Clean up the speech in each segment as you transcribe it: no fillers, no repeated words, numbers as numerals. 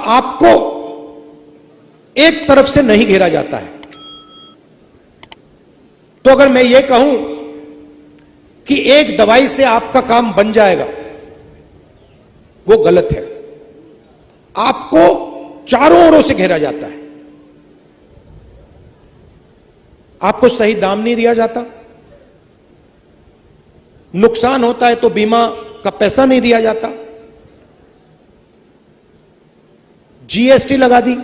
आपको एक तरफ से नहीं घेरा जाता है। तो अगर मैं ये कहूं कि एक दवाई से आपका काम बन जाएगा, वो गलत है। आपको चारों ओरों से घेरा जाता है। आपको सही दाम नहीं दिया जाता, नुकसान होता है तो बीमा का पैसा नहीं दिया जाता, जीएसटी लगा दी,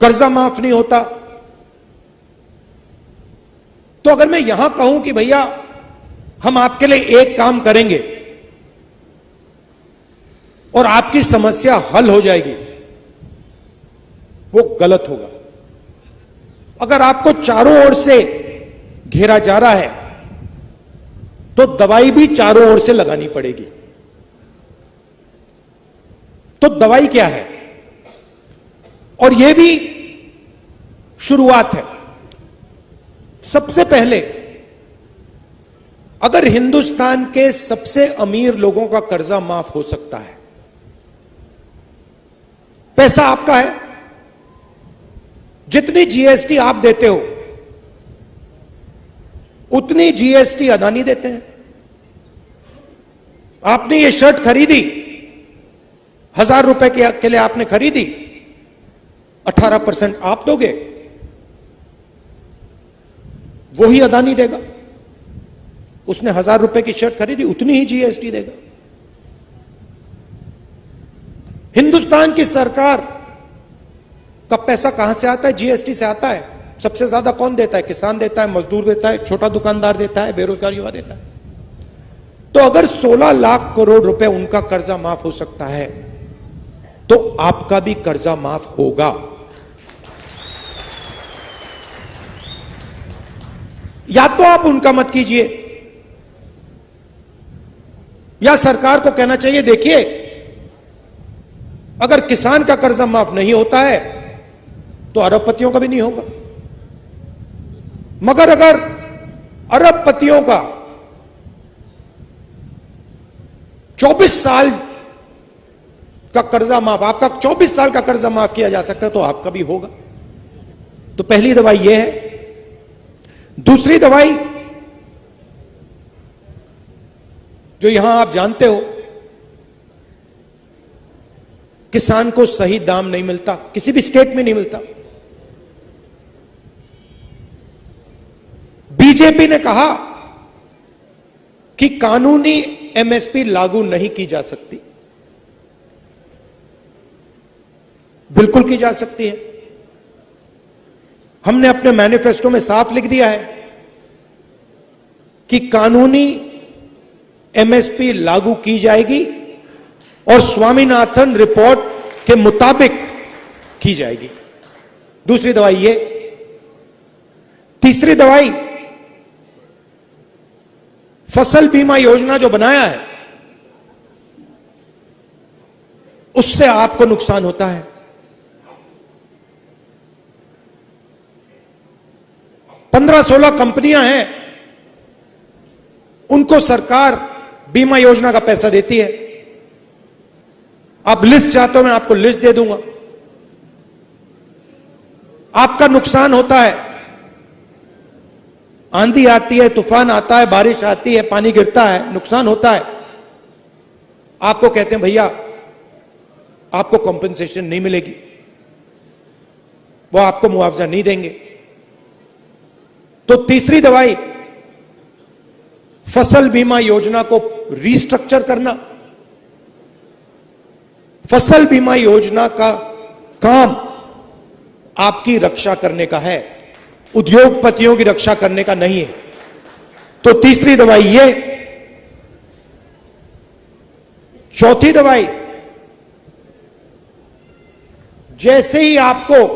कर्जा माफ नहीं होता। तो अगर मैं यहां कहूं कि भैया हम आपके लिए एक काम करेंगे और आपकी समस्या हल हो जाएगी, वो गलत होगा। अगर आपको चारों ओर से घेरा जा रहा है तो दवाई भी चारों ओर से लगानी पड़ेगी। तो दवाई क्या है? और यह भी शुरुआत है। सबसे पहले अगर हिंदुस्तान के सबसे अमीर लोगों का कर्जा माफ हो सकता है, पैसा आपका है, जितनी जीएसटी आप देते हो उतनी जीएसटी अदानी देते हैं। आपने ये शर्ट खरीदी, 1000 रुपए के लिए आपने खरीदी, 18% आप दोगे, वही अदानी देगा। उसने 1000 रुपए की शर्ट खरीदी, उतनी ही जीएसटी देगा। हिंदुस्तान की सरकार का पैसा कहां से आता है? जीएसटी से आता है। सबसे ज्यादा कौन देता है? किसान देता है, मजदूर देता है, छोटा दुकानदार देता है, बेरोजगार युवा देता है। तो अगर 16 लाख करोड़ रुपए उनका कर्जा माफ हो सकता है तो आपका भी कर्जा माफ होगा। या तो आप उनका मत कीजिए, या सरकार को कहना चाहिए देखिए अगर किसान का कर्जा माफ नहीं होता है तो अरबपतियों का भी नहीं होगा। मगर अगर अरबपतियों का 24 साल का कर्जा माफ, आपका 24 साल का कर्जा माफ किया जा सकता है तो आपका भी होगा। तो पहली दवाई यह है। दूसरी दवाई जो यहां आप जानते हो, किसान को सही दाम नहीं मिलता, किसी भी स्टेट में नहीं मिलता। बीजेपी ने कहा कि कानूनी एमएसपी लागू नहीं की जा सकती। बिल्कुल की जा सकती है। हमने अपने मैनिफेस्टो में साफ लिख दिया है कि कानूनी एमएसपी लागू की जाएगी और स्वामीनाथन रिपोर्ट के मुताबिक की जाएगी। दूसरी दवाई ये। तीसरी दवाई, फसल बीमा योजना जो बनाया है उससे आपको नुकसान होता है। 15-16 कंपनियां हैं, उनको सरकार बीमा योजना का पैसा देती है। आप लिस्ट चाहते हो, मैं आपको लिस्ट दे दूंगा। आपका नुकसान होता है, आंधी आती है, तूफान आता है, बारिश आती है, पानी गिरता है, नुकसान होता है। आपको कहते हैं भैया आपको कॉम्पेंसेशन नहीं मिलेगी, वो आपको मुआवजा नहीं देंगे। तो तीसरी दवाई, फसल बीमा योजना को रीस्ट्रक्चर करना। फसल बीमा योजना का काम आपकी रक्षा करने का है, उद्योगपतियों की रक्षा करने का नहीं है। तो तीसरी दवाई ये। चौथी दवाई, जैसे ही आपको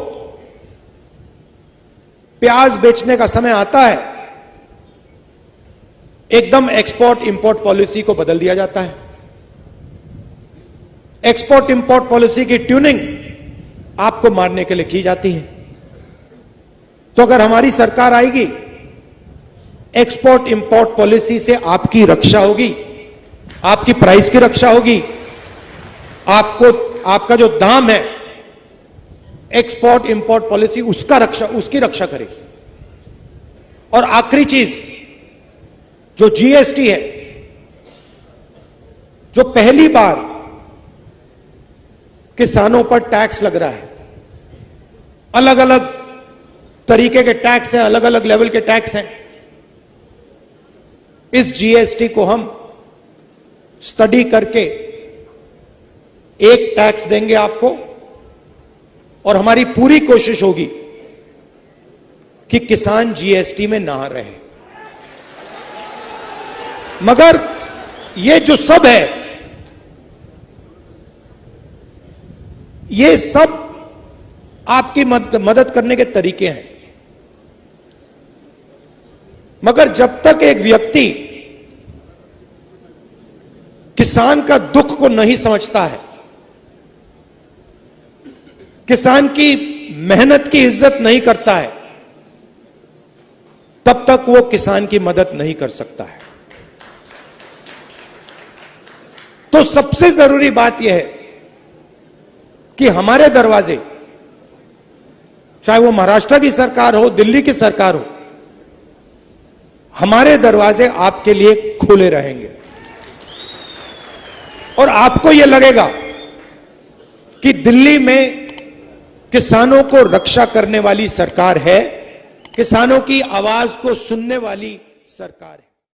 प्याज बेचने का समय आता है एकदम एक्सपोर्ट इंपोर्ट पॉलिसी को बदल दिया जाता है। एक्सपोर्ट इंपोर्ट पॉलिसी की ट्यूनिंग आपको मारने के लिए की जाती है। तो अगर हमारी सरकार आएगी, एक्सपोर्ट इंपोर्ट पॉलिसी से आपकी रक्षा होगी, आपकी प्राइस की रक्षा होगी, आपका जो दाम है, एक्सपोर्ट इंपोर्ट पॉलिसी उसकी रक्षा करेगी। और आखिरी चीज, जो जीएसटी है, जो पहली बार किसानों पर टैक्स लग रहा है, अलग अलग तरीके के टैक्स हैं, अलग अलग लेवल के टैक्स हैं, इस जीएसटी को हम स्टडी करके एक टैक्स देंगे आपको, और हमारी पूरी कोशिश होगी कि किसान जीएसटी में ना रहे। मगर ये जो सब है, ये सब आपकी मदद करने के तरीके हैं। मगर जब तक एक व्यक्ति किसान का दुख को नहीं समझता है, किसान की मेहनत की इज्जत नहीं करता है, तब तक वो किसान की मदद नहीं कर सकता है। तो सबसे जरूरी बात यह है कि हमारे दरवाजे, चाहे वो महाराष्ट्र की सरकार हो, दिल्ली की सरकार हो, हमारे दरवाजे आपके लिए खुले रहेंगे। और आपको यह लगेगा कि दिल्ली में किसानों को रक्षा करने वाली सरकार है, किसानों की आवाज को सुनने वाली सरकार है।